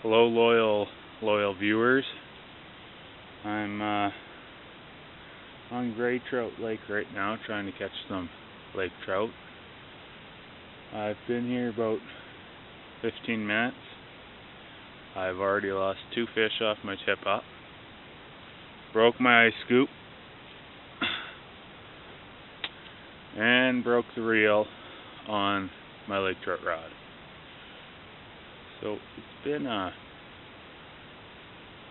Hello, loyal viewers. I'm on Gray Trout Lake right now, trying to catch some lake trout. I've been here about 15 minutes. I've already lost 2 fish off my tip up. Broke my ice scoop and broke the reel on my lake trout rod. So it's been a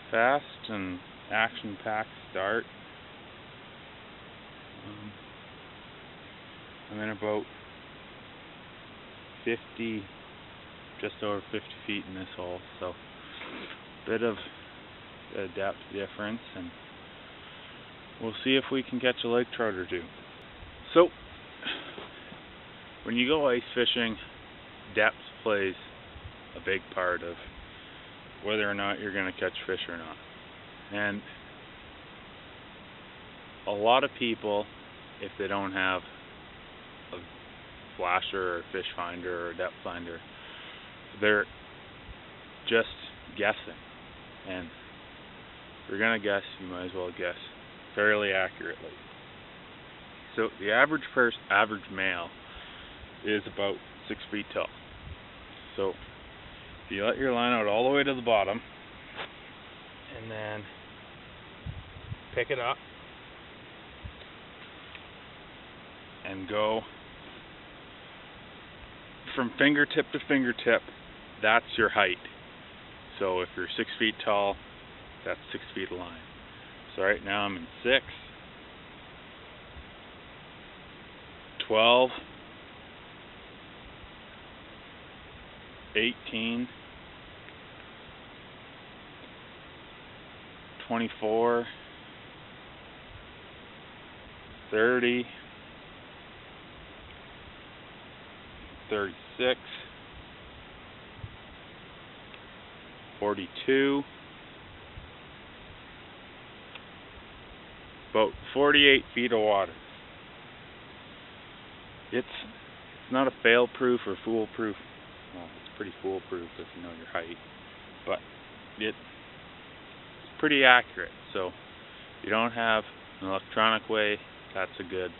fast and action-packed start. I'm in about 50, just over 50 feet in this hole, so bit of a depth difference, and we'll see if we can catch a lake trout or two. So when you go ice fishing, depth plays a big part of whether or not you're going to catch fish or not. And a lot of people, if they don't have a flasher or a fish finder or a depth finder, they're just guessing. And if you're going to guess, you might as well guess fairly accurately. So the average male is about 6 feet tall. So if you let your line out all the way to the bottom and then pick it up and go from fingertip to fingertip, that's your height. So if you're 6 feet tall, that's 6 feet of line. So right now I'm in 6, 12, 18, 24, 30, 36, 42, about 48 feet of water. It's not a fail-proof or foolproof. Well, it's pretty foolproof if you know your height, but it's pretty accurate. So if you don't have an electronic way, that's a good,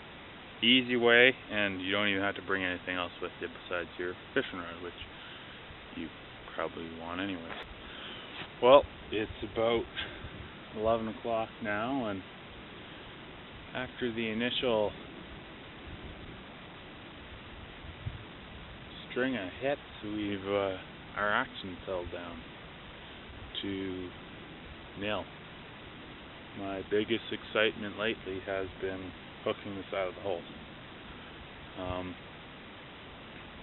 easy way, and you don't even have to bring anything else with you besides your fishing rod, which you probably want anyways. Well, it's about 11 o'clock now, and after the initial string of hits, we've our action fell down to nil. My biggest excitement lately has been hooking the side of the hole.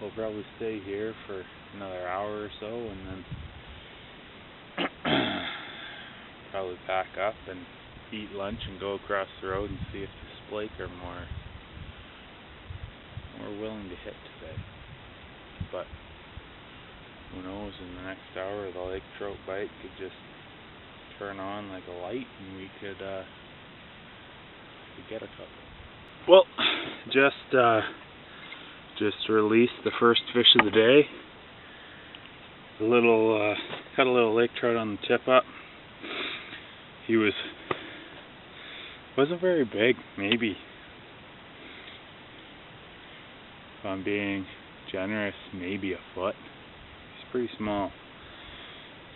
We'll probably stay here for another hour or so, and then probably pack up and eat lunch and go across the road and see if the Splake are more willing to hit today. But who knows, in the next hour the lake trout bite could just turn on like a light and we could get a couple. Well, just released the first fish of the day. Caught a little lake trout on the tip up. He wasn't very big, maybe, if I'm being generous, maybe a foot. He's pretty small.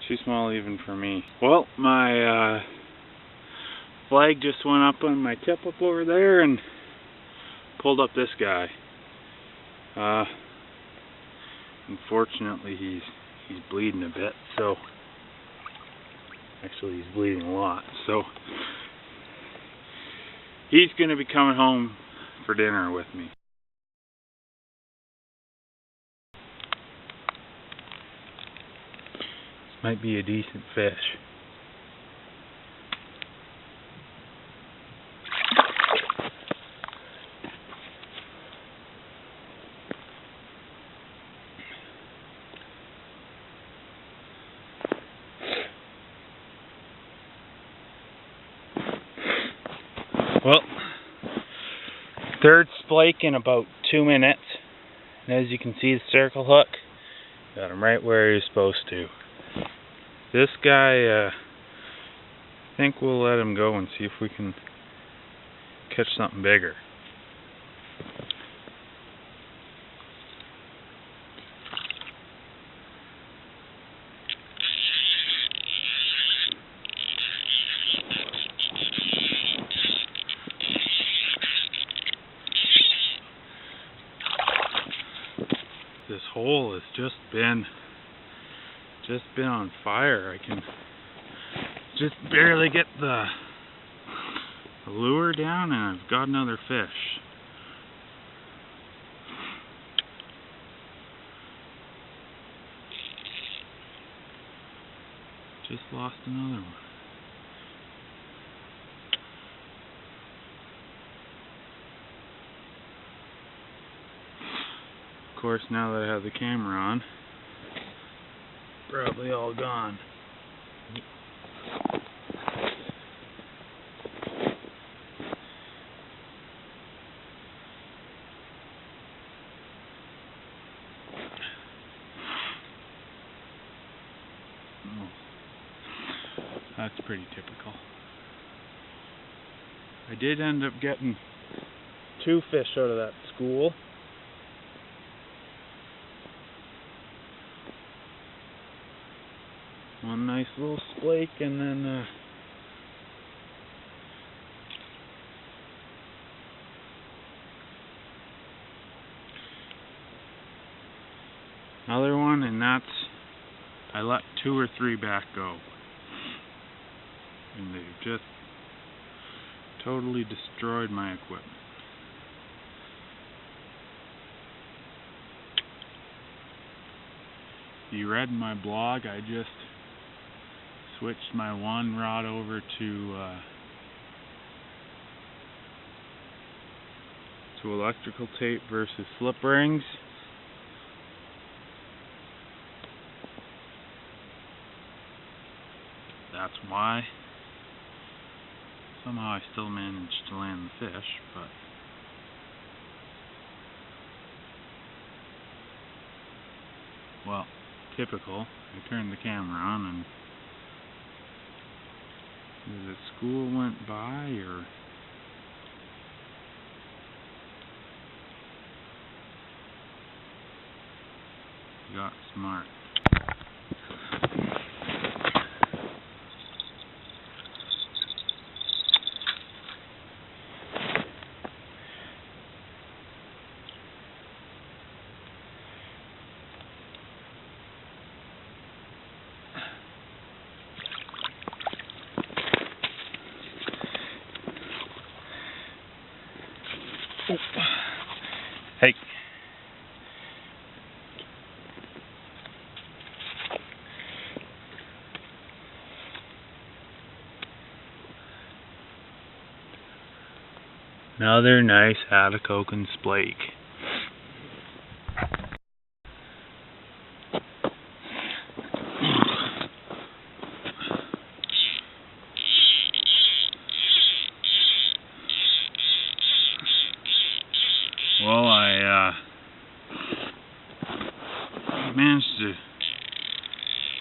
Too small even for me. Well, my flag just went up on my tip up over there and pulled up this guy. Unfortunately, he's bleeding a bit, so actually he's bleeding a lot, so he's going to be coming home for dinner with me. This might be a decent fish. Well, third Splake in about 2 minutes, and as you can see the circle hook, got him right where he's supposed to. This guy, I think we'll let him go and see if we can catch something bigger. This hole has just been on fire. I can just barely get the lure down and I've got another fish. Just lost another one. Of course, now that I have the camera on, probably all gone. Oh, that's pretty typical. I did end up getting 2 fish out of that school. One nice little splake and then another one, and that's, I let 2 or 3 back go. And they've just totally destroyed my equipment. You read in my blog, I just switched my one rod over to electrical tape versus slip rings. That's why. Somehow I still managed to land the fish, but well, typical. I turned the camera on and the school went by, or got smart. Hey. Another nice Haddock-Oaken Splake. Well, I managed to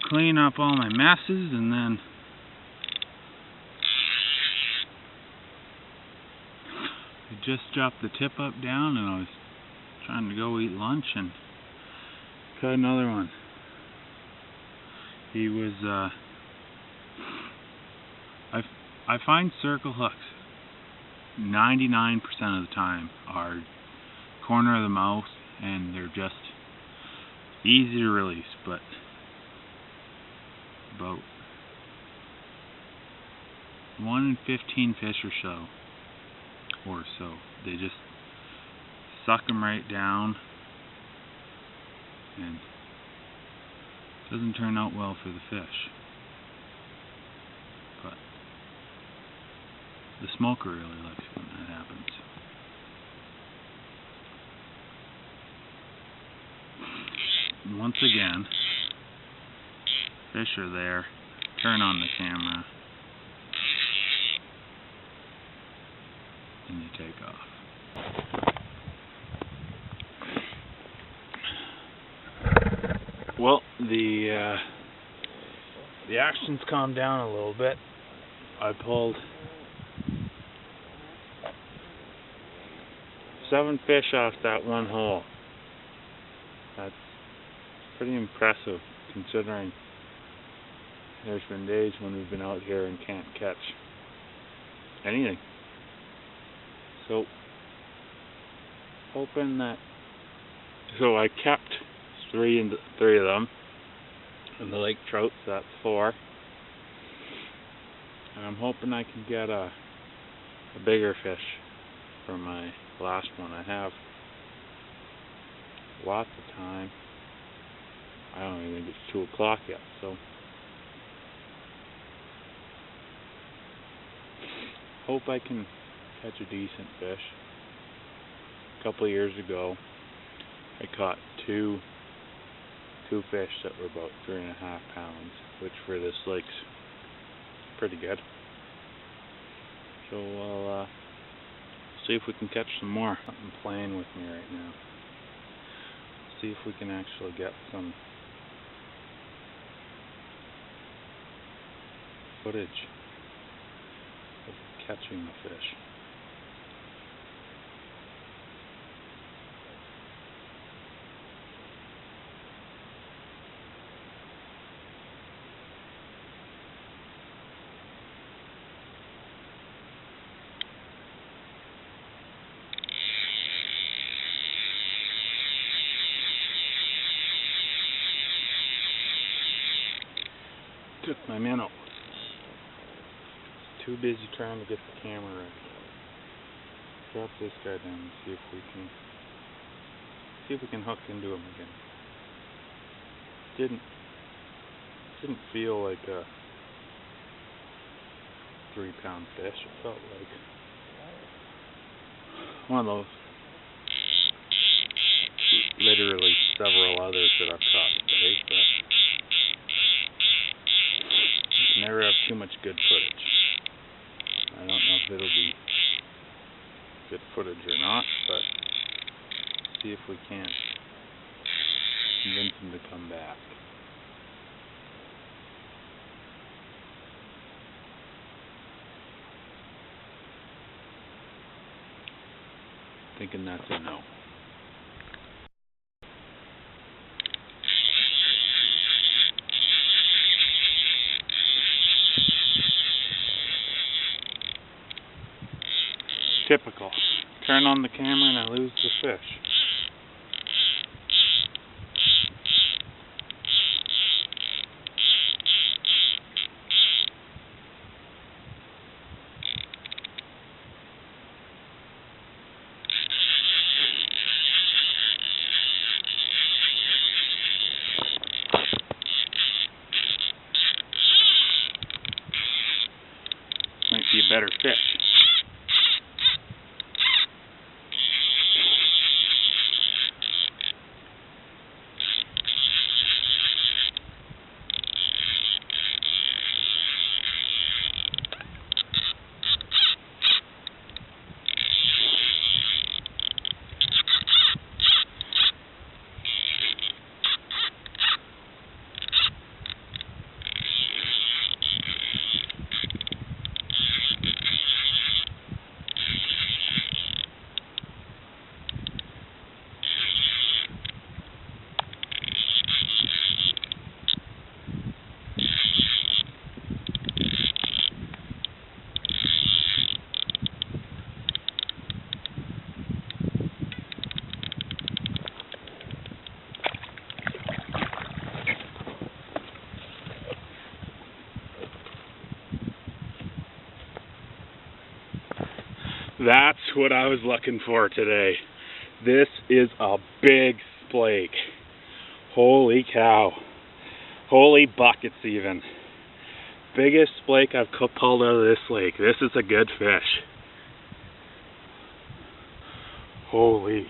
clean up all my messes, and then I just dropped the tip up down, and I was trying to go eat lunch and caught another one. He was I find circle hooks 99% of the time are corner of the mouth, and they're just easy to release, but about 1 in 15 fish or so, they just suck them right down, and it doesn't turn out well for the fish. But the smoker really likes it when that happens. Once again, fish are there. Turn on the camera and you take off. Well, the the action's calmed down a little bit. I pulled 7 fish off that one hole. That's pretty impressive considering there's been days when we've been out here and can't catch anything. So, hoping that, so I kept three of them, and the lake trout, so that's 4. And I'm hoping I can get a bigger fish for my last one. I have lots of time. I don't even think it's 2 o'clock yet, so hope I can catch a decent fish. A couple of years ago, I caught two fish that were about 3.5 pounds, which for this lake's pretty good. So I'll see if we can catch some more. Something playing with me right now. See if we can actually get some footage of catching the fish. Took my minnow. Too busy trying to get the camera ready. Drop this guy down and see if we can hook into him again. Didn't feel like a 3-pound fish. It felt like one of those literally several others that I've caught today, but you never have too much good footage. I don't know if it'll be good footage or not, but see if we can't convince him to come back. Thinking that's a no. Typical. Turn on the camera and I lose the fish. Might be a better fish. That's what I was looking for today. This is a big splake. Holy cow. Holy buckets even. Biggest splake I've pulled out of this lake. This is a good fish. Holy.